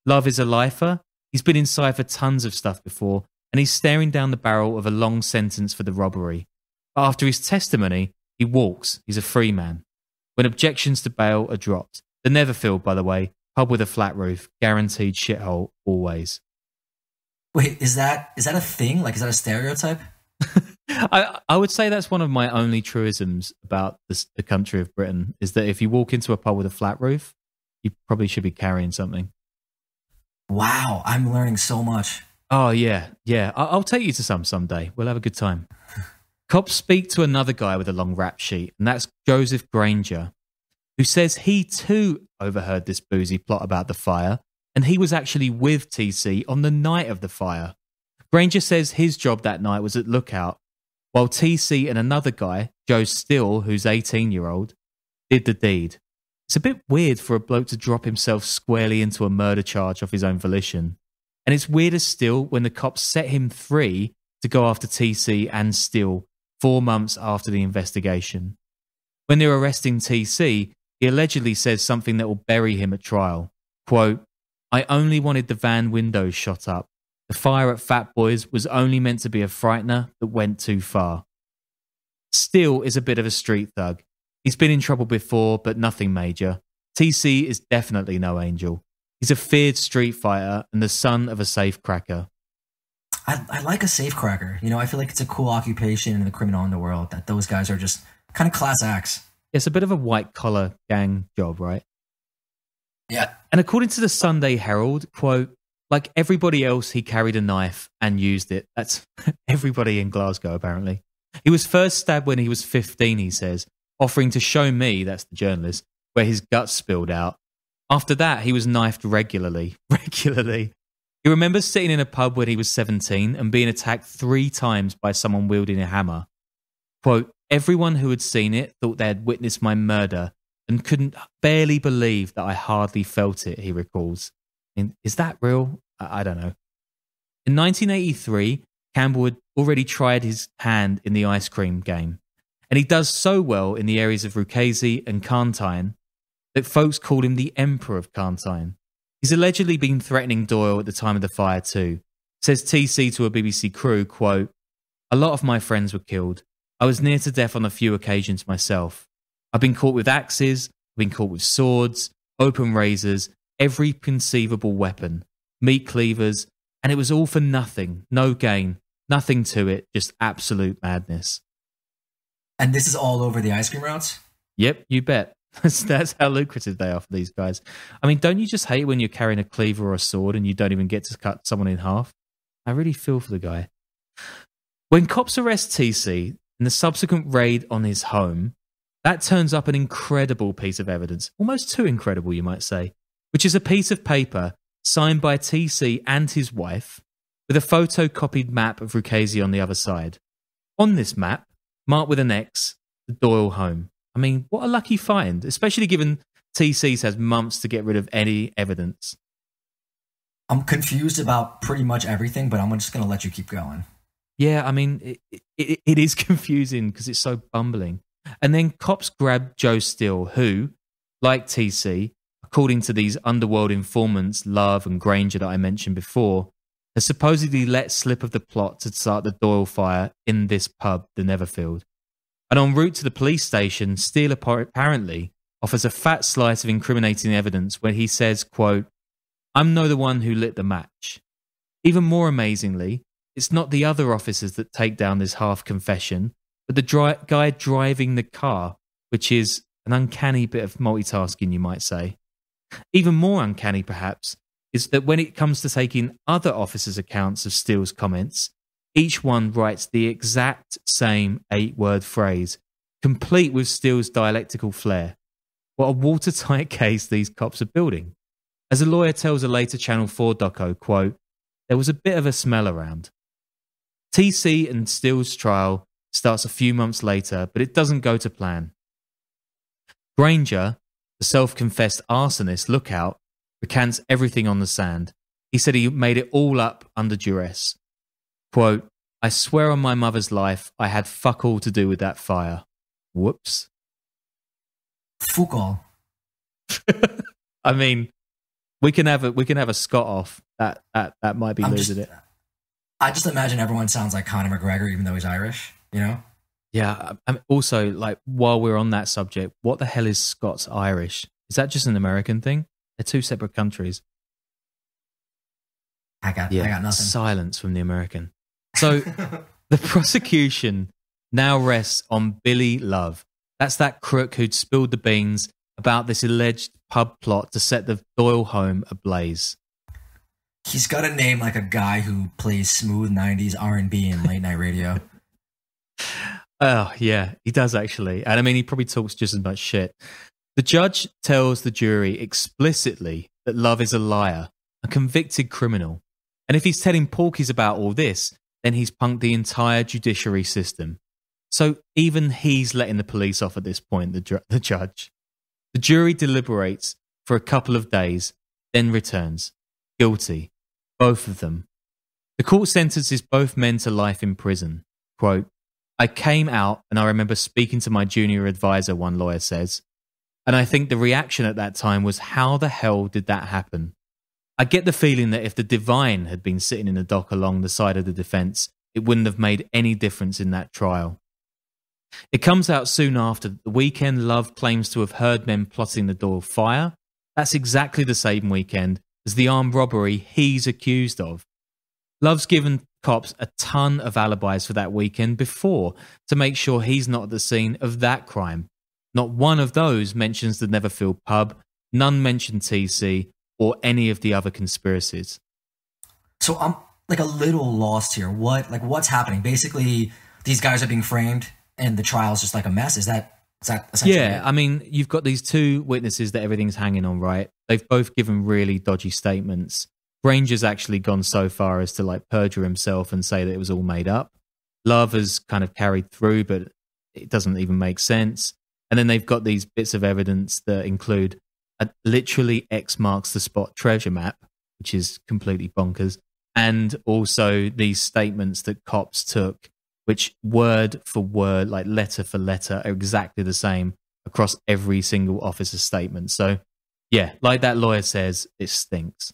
Love is a lifer. He's been inside for tons of stuff before, and he's staring down the barrel of a long sentence for the robbery. But after his testimony, he walks. He's a free man. When objections to bail are dropped. The Netherfield, by the way, pub with a flat roof, guaranteed shithole always. Wait, is that a thing? Like, is that a stereotype? I would say that's one of my only truisms about the country of Britain, is that if you walk into a pub with a flat roof, you probably should be carrying something. Wow, I'm learning so much. Oh, yeah. I'll take you to someday. We'll have a good time. Cops speak to another guy with a long rap sheet, and that's Joseph Granger, who says he too overheard this boozy plot about the fire, and he was actually with TC on the night of the fire. Granger says his job that night was at lookout, while TC and another guy, Joe Still, who's 18-year-old, did the deed. It's a bit weird for a bloke to drop himself squarely into a murder charge off his own volition. And it's weirder still when the cops set him free to go after TC and Still 4 months after the investigation. When they're arresting TC, he allegedly says something that will bury him at trial. Quote, "I only wanted the van windows shot up. The fire at Fat Boy's was only meant to be a frightener that went too far." Still is a bit of a street thug. He's been in trouble before, but nothing major. TC is definitely no angel. He's a feared street fighter and the son of a safecracker. I like a safecracker. You know, I feel like it's a cool occupation in the criminal underworld, that those guys are just kind of class acts. It's a bit of a white-collar gang job, right? Yeah. And according to the Sunday Herald, quote, "Like everybody else, he carried a knife and used it." That's everybody in Glasgow, apparently. He was first stabbed when he was 15, he says, offering to show me, that's the journalist, where his guts spilled out. After that, he was knifed regularly. He remembers sitting in a pub when he was 17 and being attacked 3 times by someone wielding a hammer. Quote, "Everyone who had seen it thought they had witnessed my murder and couldn't barely believe that I hardly felt it," he recalls. Is that real? I don't know. In 1983, Campbell had already tried his hand in the ice cream game, and he does so well in the areas of Ruchesi and Carntine that folks call him the Emperor of Carntine. He's allegedly been threatening Doyle at the time of the fire too. Says TC to a BBC crew, quote, "A lot of my friends were killed. I was near to death on a few occasions myself. I've been caught with axes, I've been caught with swords, open razors, every conceivable weapon, meat cleavers, and it was all for nothing, no gain, nothing to it, just absolute madness." And this is all over the ice cream routes? Yep, you bet. That's how lucrative they are for these guys. I mean, don't you just hate when you're carrying a cleaver or a sword and you don't even get to cut someone in half? I really feel for the guy. When cops arrest TC in the subsequent raid on his home, that turns up an incredible piece of evidence, almost too incredible, you might say, which is a piece of paper signed by TC and his wife with a photocopied map of Ruchesi on the other side. On this map, marked with an X, the Doyle home. I mean, what a lucky find, especially given TC's has months to get rid of any evidence. I'm confused about pretty much everything, but I'm just going to let you keep going. Yeah, I mean, it is confusing because it's so bumbling. And then cops grab Joe Still, who, like TC, according to these underworld informants, Love and Granger that I mentioned before, has supposedly let slip of the plot to start the Doyle fire in this pub, the Netherfield. And en route to the police station, Steele apparently offers a fat slice of incriminating evidence when he says, quote, "I'm no the one who lit the match." Even more amazingly, it's not the other officers that take down this half confession, but the guy driving the car, which is an uncanny bit of multitasking, you might say. Even more uncanny, perhaps, is that when it comes to taking other officers' accounts of Steele's comments, each one writes the exact same 8-word phrase, complete with Steele's dialectical flair. What a watertight case these cops are building. As a lawyer tells a later Channel 4 doco, quote, "There was a bit of a smell around." TC and Steele's trial starts a few months later, but it doesn't go to plan. Granger, the self-confessed arsonist lookout, recants everything on the sand. He said he made it all up under duress. Quote, "I swear on my mother's life, I had fuck all to do with that fire." Whoops. Fuck all. I mean, we can have a Scott off. That might be losing it. I just imagine everyone sounds like Conor McGregor, even though he's Irish, you know? Yeah. Also, like, while we're on that subject, what the hell is Scots Irish? Is that just an American thing? They're two separate countries. I got nothing. Silence from the American. So the prosecution now rests on Billy Love. That's that crook who'd spilled the beans about this alleged pub plot to set the Doyle home ablaze. He's got a name like a guy who plays smooth 90s R&B in late night radio. Oh, yeah, he does actually. And I mean, he probably talks just as much shit. The judge tells the jury explicitly that Love is a liar, a convicted criminal. And if he's telling porkies about all this, then he's punked the entire judiciary system. So even he's letting the police off at this point, the judge. The jury deliberates for a couple of days, then returns. Guilty. Both of them. The court sentences both men to life in prison. Quote, "I came out and I remember speaking to my junior advisor," one lawyer says. "And I think the reaction at that time was, how the hell did that happen? I get the feeling that if the divine had been sitting in the dock along the side of the defense, it wouldn't have made any difference in that trial." It comes out soon after that the weekend Love claims to have heard men plotting the Doyle fire. That's exactly the same weekend as the armed robbery he's accused of. Love's given cops a ton of alibis for that weekend before to make sure he's not at the scene of that crime. Not one of those mentions the Netherfield pub, none mention TC or any of the other conspiracies. So I'm like a little lost here. What's happening? Basically, these guys are being framed and the trial's just like a mess. Is that essentially Yeah, it? I mean, you've got these two witnesses that everything's hanging on, right? They've both given really dodgy statements. Granger's actually gone so far as to like perjure himself and say that it was all made up. Love has kind of carried through, but it doesn't even make sense. And then they've got these bits of evidence that include a literally X marks the spot treasure map, which is completely bonkers. And also these statements that cops took, which word for word, like letter for letter, are exactly the same across every single officer's statement. So yeah, like that lawyer says, it stinks.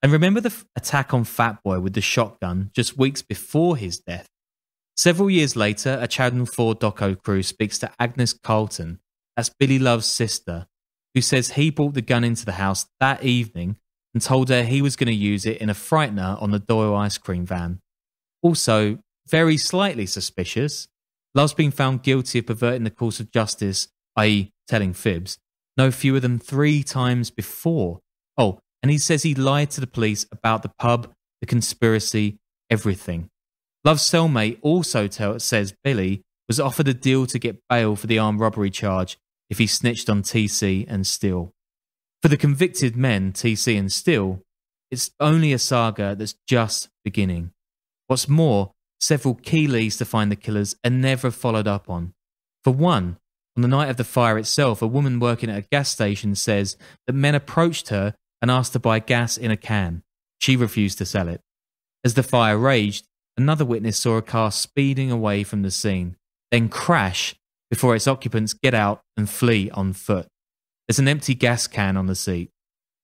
And remember the attack on Fat Boy with the shotgun just weeks before his death? Several years later, a Channel 4 doco crew speaks to Agnes Carlton, that's Billy Love's sister, who says he brought the gun into the house that evening and told her he was going to use it in a frightener on the Doyle ice cream van. Also, very slightly suspicious, Love's been found guilty of perverting the course of justice, i.e. telling fibs, no fewer than 3 times before. Oh, and he says he lied to the police about the pub, the conspiracy, everything. Love's cellmate also says Billy was offered a deal to get bail for the armed robbery charge if he snitched on TC and Steele. For the convicted men, TC and Steele, it's only a saga that's just beginning. What's more, several key leads to find the killers are never followed up on. For one, on the night of the fire itself, a woman working at a gas station says that men approached her and asked to buy gas in a can. She refused to sell it. As the fire raged, another witness saw a car speeding away from the scene, then crash before its occupants get out and flee on foot. There's an empty gas can on the seat.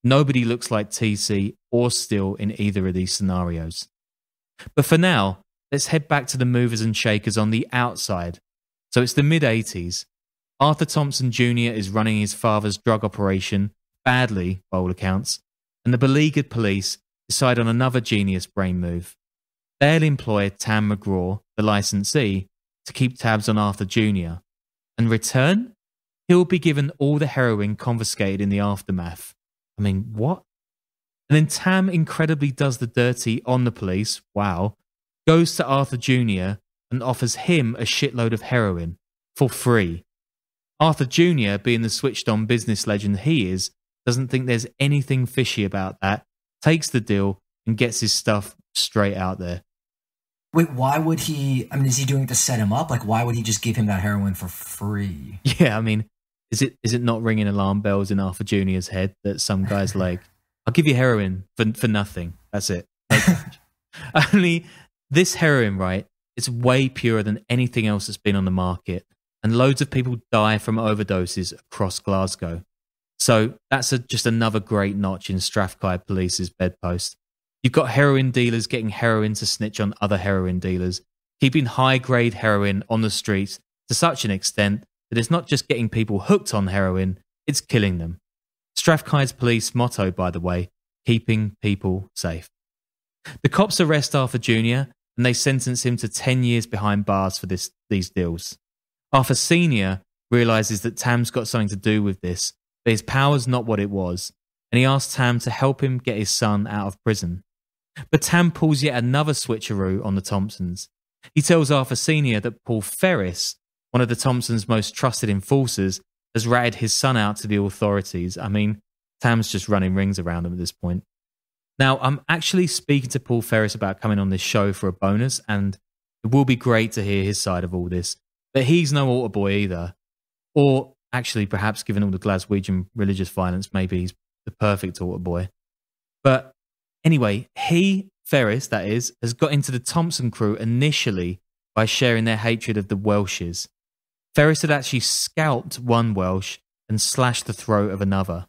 Nobody looks like TC or steal in either of these scenarios. But for now, let's head back to the movers and shakers on the outside. So it's the mid-80s. Arthur Thompson Jr. is running his father's drug operation, badly by all accounts, and the beleaguered police decide on another genius brain move. They'll employ Tam McGraw, the licensee, to keep tabs on Arthur Jr. In return, he'll be given all the heroin confiscated in the aftermath. I mean, what? And then Tam incredibly does the dirty on the police, wow, goes to Arthur Jr. and offers him a shitload of heroin for free. Arthur Jr., being the switched-on business legend he is, doesn't think there's anything fishy about that, takes the deal, and gets his stuff straight out there. Wait, why would he... I mean, is he doing it to set him up? Like, why would he just give him that heroin for free? Yeah, I mean, is it not ringing alarm bells in Arthur Jr.'s head that some guy's like, I'll give you heroin for nothing. That's it. Only this heroin, right, it's way purer than anything else that's been on the market. And loads of people die from overdoses across Glasgow. So that's just another great notch in Strathclyde Police's bedpost. You've got heroin dealers getting heroin to snitch on other heroin dealers, keeping high-grade heroin on the streets to such an extent that it's not just getting people hooked on heroin, it's killing them. Strathclyde's police motto, by the way, keeping people safe. The cops arrest Arthur Jr. and they sentence him to 10 years behind bars for these deals. Arthur Sr. realises that Tam's got something to do with this, but his power's not what it was, and he asks Tam to help him get his son out of prison. But Tam pulls yet another switcheroo on the Thompsons. He tells Arthur Sr. that Paul Ferris, one of the Thompsons' most trusted enforcers, has ratted his son out to the authorities. I mean, Tam's just running rings around him at this point. Now, I'm actually speaking to Paul Ferris about coming on this show for a bonus, and it will be great to hear his side of all this. But he's no altar boy either. Or actually, perhaps given all the Glaswegian religious violence, maybe he's the perfect altar boy. But anyway, Ferris, that is, has got into the Thompson crew initially by sharing their hatred of the Welshes. Ferris had actually scalped one Welsh and slashed the throat of another.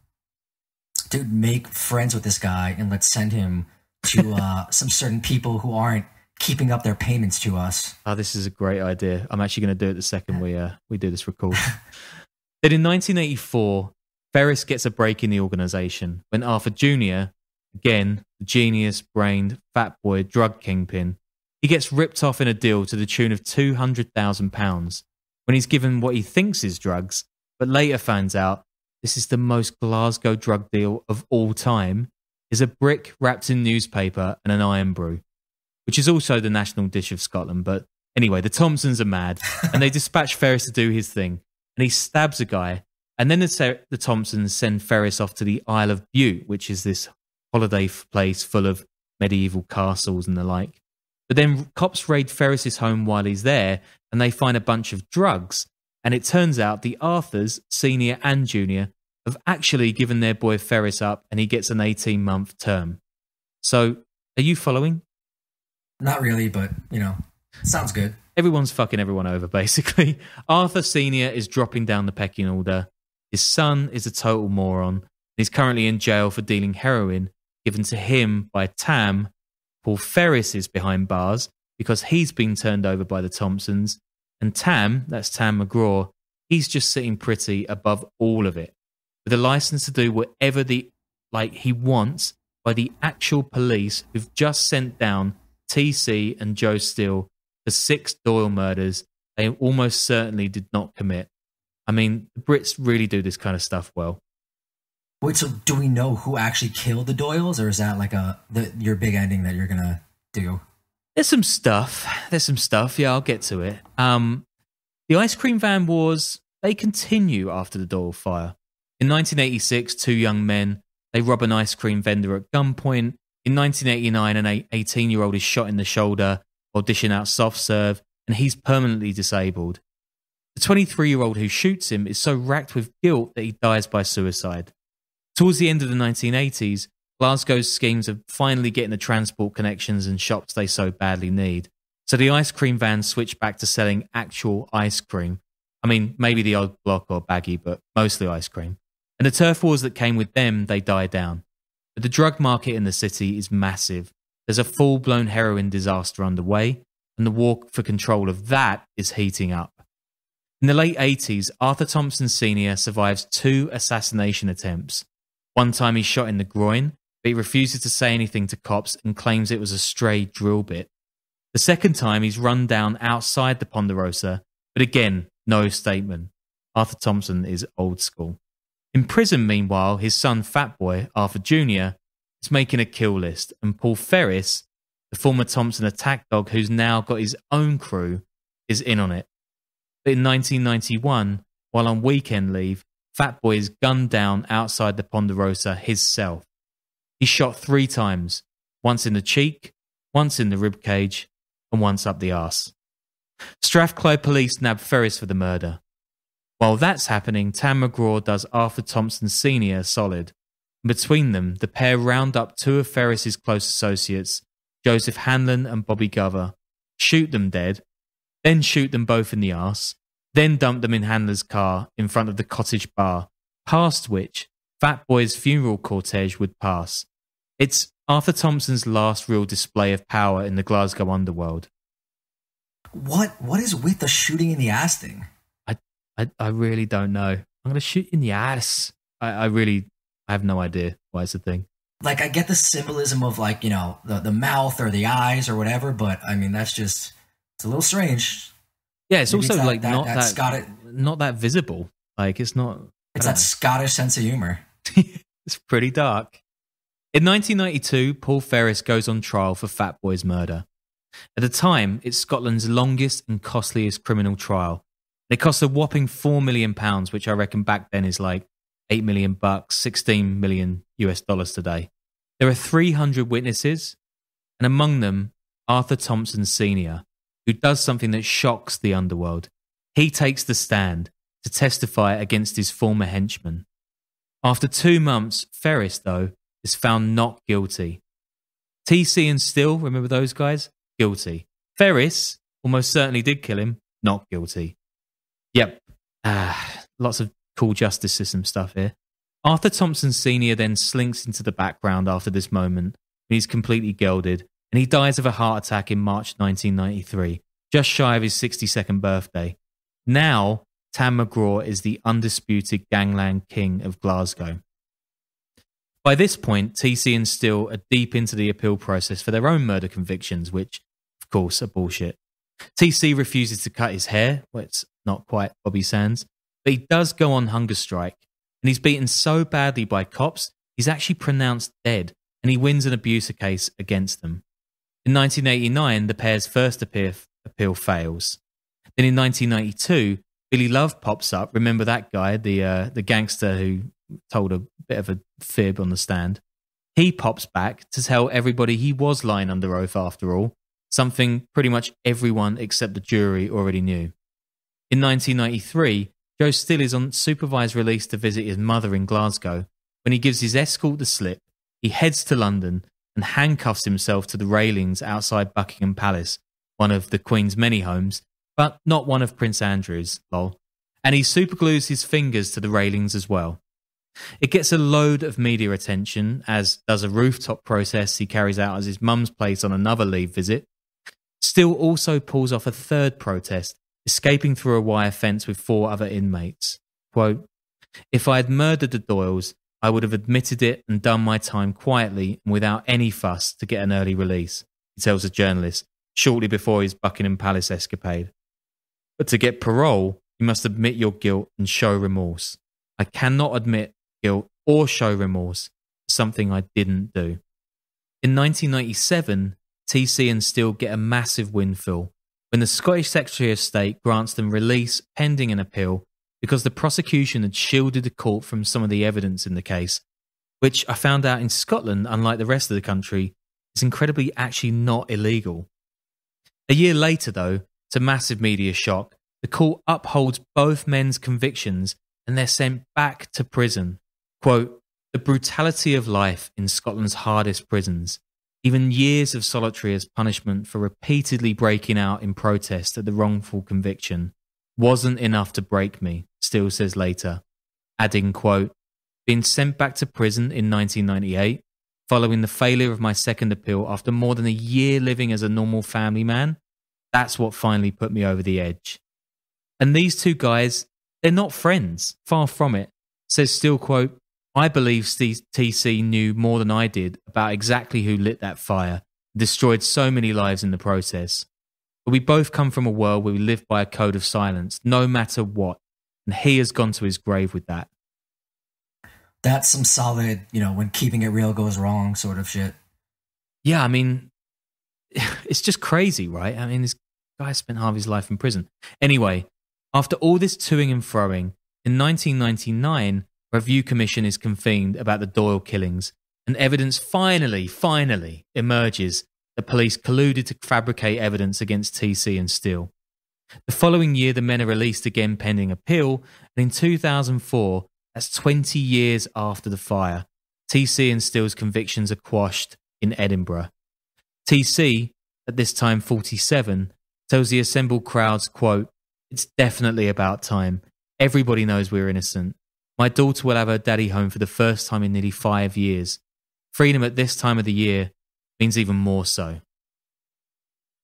Dude, make friends with this guy and let's send him to some certain people who aren't keeping up their payments to us. Oh, this is a great idea. I'm actually going to do it the second we do this record. Then in 1984, Ferris gets a break in the organisation when Arthur Jr., again, the genius-brained fat boy drug kingpin, he gets ripped off in a deal to the tune of £200,000 when he's given what he thinks is drugs, but later finds out this is the most Glasgow drug deal of all time, is a brick wrapped in newspaper and an iron brew, which is also the national dish of Scotland. But anyway, the Thompsons are mad, and they dispatch Ferris to do his thing, and he stabs a guy, and then the Thompsons send Ferris off to the Isle of Bute, which is this holiday place full of medieval castles and the like. But then cops raid Ferris's home while he's there, and they find a bunch of drugs, and it turns out the Arthurs, Senior and Junior, have actually given their boy Ferris up, and he gets an 18-month term. So, are you following? Not really, but, sounds good. Everyone's fucking everyone over, basically. Arthur Sr. is dropping down the pecking order. His son is a total moron. He's currently in jail for dealing heroin given to him by Tam. Paul Ferris is behind bars because he's been turned over by the Thompsons. And Tam, that's Tam McGraw, he's just sitting pretty above all of it, with a license to do whatever he wants by the actual police who've just sent down TC and Joe Steele for 6 Doyle murders they almost certainly did not commit. I mean, the Brits really do this kind of stuff well. Wait, so do we know who actually killed the Doyles, or is that like your big ending that you're gonna do? There's some stuff. Yeah, I'll get to it. The ice cream van wars, they continue after the Doyle fire. In 1986, 2 young men, they rob an ice cream vendor at gunpoint. In 1989, an 18-year-old is shot in the shoulder while dishing out soft serve, and he's permanently disabled. The 23-year-old who shoots him is so racked with guilt that he dies by suicide. Towards the end of the 1980s, Glasgow's schemes of finally getting the transport connections and shops they so badly need. So the ice cream vans switch back to selling actual ice cream. I mean, maybe the odd block or baggy, but mostly ice cream. And the turf wars that came with them, they die down. But the drug market in the city is massive. There's a full-blown heroin disaster underway, and the war for control of that is heating up. In the late 80s, Arthur Thompson Sr. survives 2 assassination attempts. One time he's shot in the groin, but he refuses to say anything to cops and claims it was a stray drill bit. The second time he's run down outside the Ponderosa, but again, no statement. Arthur Thompson is old school. In prison, meanwhile, his son Fatboy, Arthur Jr., is making a kill list, and Paul Ferris, the former Thompson attack dog who's now got his own crew, is in on it. But in 1991, while on weekend leave, Fatboy is gunned down outside the Ponderosa himself. He's shot 3 times, once in the cheek, once in the ribcage, and once up the arse. Strathclyde police nab Ferris for the murder. While that's happening, Tam McGraw does Arthur Thompson Sr. solid. Between them, the pair round up 2 of Ferris's close associates, Joseph Hanlon and Bobby Gover, shoot them dead, then shoot them both in the arse, then dump them in Handler's car in front of the cottage bar, past which Fatboy's funeral cortege would pass. It's Arthur Thompson's last real display of power in the Glasgow underworld. What is with the shooting in the ass thing? I really don't know. I'm going to shoot in the ass. I have no idea why it's a thing. Like, I get the symbolism of, like, you know, the mouth or the eyes or whatever, but I mean, it's a little strange. Yeah, it's Maybe also it's like not that visible. Like, it's not. It's that Scottish sense of humor. It's pretty dark. In 1992, Paul Ferris goes on trial for Fatboy's murder. At the time, it's Scotland's longest and costliest criminal trial. It cost a whopping £4 million, which I reckon back then is like $8 million, $16 million US today. There are 300 witnesses, and among them, Arthur Thompson Sr., who does something that shocks the underworld. He takes the stand to testify against his former henchman. After 2 months, Ferris, though, is found not guilty. TC and Still, remember those guys? Guilty. Ferris almost certainly did kill him, not guilty. Yep. Lots of cool justice system stuff here. Arthur Thompson Sr. then slinks into the background after this moment, when he's completely gelded, and he dies of a heart attack in March 1993, just shy of his 62nd birthday. Now, Tam McGraw is the undisputed gangland king of Glasgow. By this point, TC and Still are deep into the appeal process for their own murder convictions, which, of course, are bullshit. TC refuses to cut his hair, well, it's not quite Bobby Sands, but he does go on hunger strike, and he's beaten so badly by cops, he's actually pronounced dead, and he wins an abuser case against them. In 1989, the pair's first appeal fails. Then in 1992, Billy Love pops up. Remember that guy, the gangster who told a bit of a fib on the stand? He pops back to tell everybody he was lying under oath after all, something pretty much everyone except the jury already knew. In 1993, Joe Still is on supervised release to visit his mother in Glasgow. When he gives his escort the slip, he heads to London and handcuffs himself to the railings outside Buckingham Palace, one of the Queen's many homes, but not one of Prince Andrew's, lol. And he superglues his fingers to the railings as well. It gets a load of media attention, as does a rooftop protest he carries out at his mum's place on another leave visit. Still also pulls off a third protest, escaping through a wire fence with 4 other inmates. Quote, "If I had murdered the Doyles, I would have admitted it and done my time quietly and without any fuss to get an early release," he tells a journalist shortly before his Buckingham Palace escapade. "But to get parole, you must admit your guilt and show remorse. I cannot admit guilt or show remorse, something I didn't do." In 1997, TC and Still get a massive windfall when the Scottish Secretary of State grants them release pending an appeal because the prosecution had shielded the court from some of the evidence in the case, which I found out in Scotland, unlike the rest of the country, is incredibly actually not illegal. A year later, though, to massive media shock, the court upholds both men's convictions and they're sent back to prison. Quote, "The brutality of life in Scotland's hardest prisons, even years of solitary as punishment for repeatedly breaking out in protest at the wrongful conviction, wasn't enough to break me," Still says later, adding, quote, "Being sent back to prison in 1998 following the failure of my second appeal after more than a year living as a normal family man, that's what finally put me over the edge. And these two guys, they're not friends, far from it. Says Steele, quote, I believe TC knew more than I did about exactly who lit that fire and destroyed so many lives in the process. But we both come from a world where we live by a code of silence, no matter what. And he has gone to his grave with that. That's some solid, when keeping it real goes wrong sort of shit. Yeah, I mean, it's just crazy, right? I mean, this guy spent half his life in prison. Anyway, after all this toing and froing, in 1999, a review commission is convened about the Doyle killings, and evidence finally emerges that police colluded to fabricate evidence against TC and Steele. The following year, the men are released again pending appeal, and in 2004, that's 20 years after the fire, TC and Steele's convictions are quashed in Edinburgh. TC, at this time 47, tells the assembled crowds, quote, it's definitely about time. Everybody knows we're innocent. My daughter will have her daddy home for the first time in nearly 5 years. Freedom at this time of the year means even more so.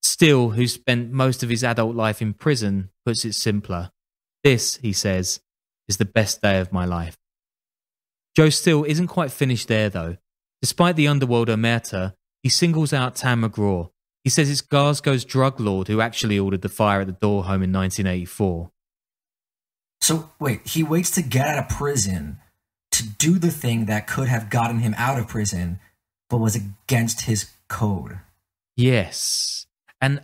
Steele, who spent most of his adult life in prison, puts it simpler. This, he says, is the best day of my life. Joe Steele isn't quite finished there, though. Despite the Underworld omerta, he singles out Tam McGraw. He says it's Glasgow's drug lord who actually ordered the fire at the Doyle home in 1984. So, wait, he waits to get out of prison to do the thing that could have gotten him out of prison, but was against his code. Yes. And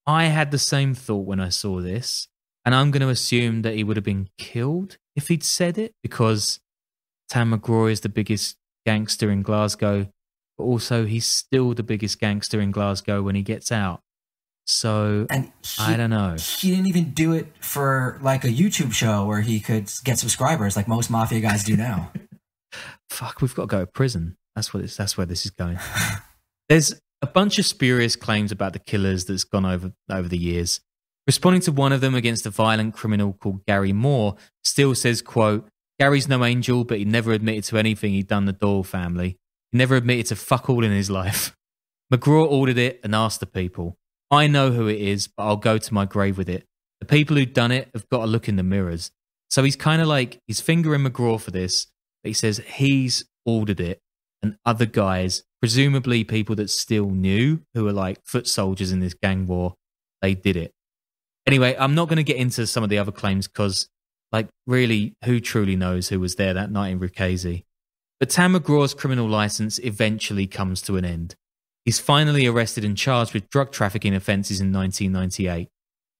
I had the same thought when I saw this. And I'm going to assume that he would have been killed if he'd said it, because Tam McGraw is the biggest gangster in Glasgow, but also he's still the biggest gangster in Glasgow when he gets out. So, I don't know. He didn't even do it for like a YouTube show where he could get subscribers like most mafia guys do now. Fuck, we've got to go to prison. That's where this is going. There's a bunch of spurious claims about the killers that's gone over the years. Responding to one of them against a violent criminal called Gary Moore, Steele says, quote, Gary's no angel, but he never admitted to anything he'd done the Doyle family. He never admitted to fuck all in his life. McGraw ordered it and asked the people. I know who it is, but I'll go to my grave with it. The people who've done it have got to look in the mirrors. So he's kind of like, he's fingering McGraw for this, but he says he's ordered it, and other guys, presumably people that Steele knew, who are like foot soldiers in this gang war, they did it. Anyway, I'm not going to get into some of the other claims because, like, really, who truly knows who was there that night in Rukazi? But Tam McGraw's criminal license eventually comes to an end. He's finally arrested and charged with drug trafficking offences in 1998.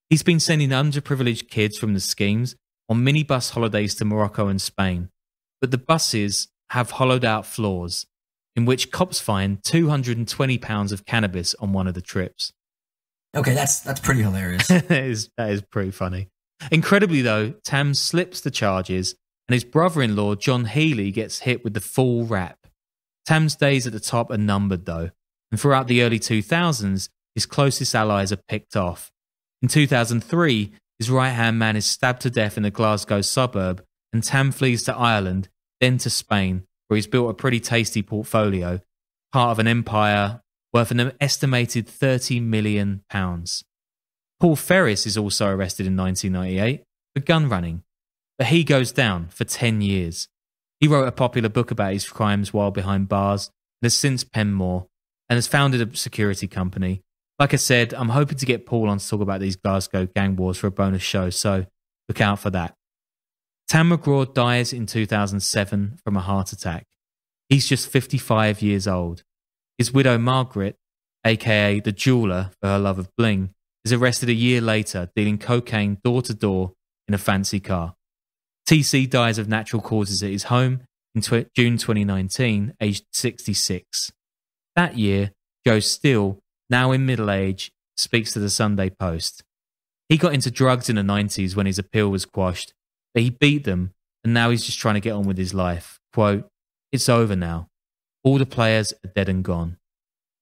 He's been sending underprivileged kids from the schemes on minibus holidays to Morocco and Spain. But the buses have hollowed out floors, in which cops find 220 pounds of cannabis on one of the trips. Okay, that's pretty hilarious. That is pretty funny. Incredibly, though, Tam slips the charges, and his brother-in-law, John Healy, gets hit with the full rap. Tam's days at the top are numbered, though, and throughout the early 2000s, his closest allies are picked off. In 2003, his right-hand man is stabbed to death in a Glasgow suburb, and Tam flees to Ireland, then to Spain, where he's built a pretty tasty portfolio, part of an empire worth an estimated £30 million. Paul Ferris is also arrested in 1998 for gun running, but he goes down for 10 years. He wrote a popular book about his crimes while behind bars and has since penned more, and has founded a security company. Like I said, I'm hoping to get Paul on to talk about these Glasgow gang wars for a bonus show, so look out for that. Tam McGraw dies in 2007 from a heart attack. He's just 55 years old. His widow, Margaret, aka the jeweler for her love of bling, is arrested a year later dealing cocaine door to door in a fancy car. TC dies of natural causes at his home in June 2019, aged 66. That year, Joe Steele, now in middle age, speaks to the Sunday Post. He got into drugs in the 90s when his appeal was quashed, but he beat them, and now he's just trying to get on with his life. Quote, it's over now. All the players are dead and gone.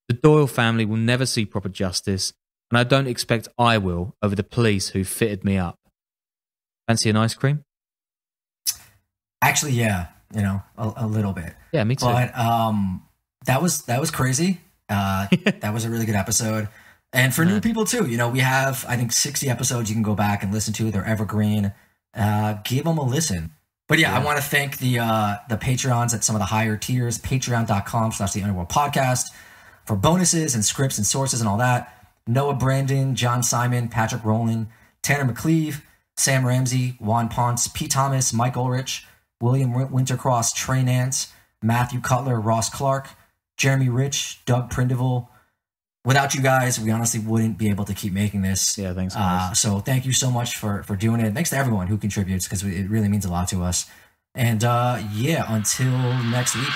The Doyle family will never see proper justice, and I don't expect I will over the police who fitted me up. Fancy an ice cream? Actually, yeah, a little bit. Yeah, me too. But that was crazy. That was a really good episode. And for new people too, we have, I think, 60 episodes you can go back and listen to. They're evergreen. Give them a listen. But yeah, I want to thank the Patreons at some of the higher tiers, patreon.com/the Underworld Podcast, for bonuses and scripts and sources and all that. Noah Brandon, John Simon, Patrick Rowland, Tanner McCleve, Sam Ramsey, Juan Ponce, Pete Thomas, Mike Ulrich, William Wintercross, Trey Nance, Matthew Cutler, Ross Clark, Jeremy Rich, Doug Prindiville. Without you guys, we honestly wouldn't be able to keep making this. Yeah, thanks, guys. So thank you so much for doing it. Thanks to everyone who contributes, because it really means a lot to us. And until next week.